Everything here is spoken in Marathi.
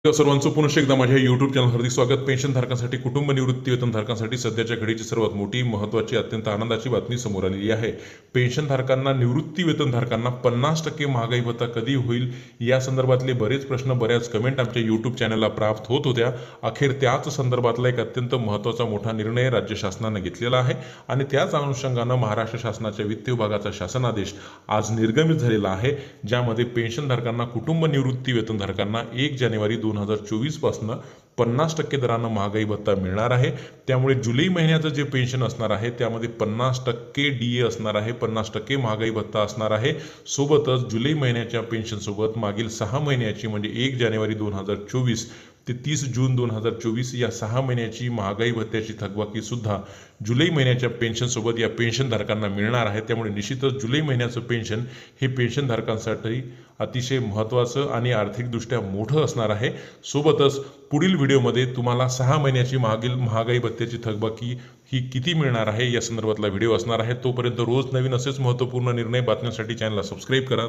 सर्वांचं पुनश्च एकदा माझ्या YouTube चॅनल हार्दिक स्वागत। पेन्शनधारकांसाठी कुटुंब निवृत्ती वेतनधारकांसाठी सध्याच्या घडीची सर्वात मोठी महत्त्वाची अत्यंत आनंदाची बातमी समोर आलेली आहे। पेन्शनधारकांना निवृत्ती वेतनधारकांना 50% महागाई भत्ता कधी होईल या संदर्भातले बरेच प्रश्न बऱ्याच कमेंट आमच्या YouTube चॅनलला प्राप्त होत होत्या। अखेर त्याच संदर्भातला एक अत्यंत महत्त्वाचा मोठा निर्णय राज्य शासनाने घेतलेला आहे आणि त्याच अनुषंगाने महाराष्ट्र शासनाच्या वित्त विभागाचा शासनादेश आज निर्गमित झालेला आहे, ज्यामध्ये पेन्शनधारकांना कुटुंब निवृत्ती वेतनधारकांना 1 जानेवारी 2024 पासून 50% दराने महागाई भत्ता मिळणार आहे। त्यामुळे जुलै महिन्याचं जे पेन्शन असणार आहे त्यामध्ये 50% DA असणार आहे, 50% महागाई भत्ता असणार आहे। सोबतच जुलै महिन्याच्या पेन्शन सोबत मागील 6 महिन्याची म्हणजे 1 जानेवारी 2024 ते 30 जून 2024 या 6 महिन्याची महागाई भत्त्याची थकबाकी सुद्धा जुलै महिन्याच्या पेन्शन सोबत या पेन्शनधारकांना मिळणार आहे। त्यामुळे निश्चितच जुलै महिन्याचं पेन्शन हे पेन्शनधारकांसाठी अतिशय महत्त्वाचं आणि आर्थिकदृष्ट्या मोठं असणार आहे। सोबतच पुढील व्हिडिओमध्ये तुम्हाला 6 महिन्याची मागील महागाई भत्त्याची थकबाकी ही किती मिळणार आहे या संदर्भातला व्हिडिओ असणार आहे। तोपर्यंत रोज नवीन असेच महत्त्वपूर्ण निर्णय बातम्यांसाठी चॅनलला सबस्क्राईब करा।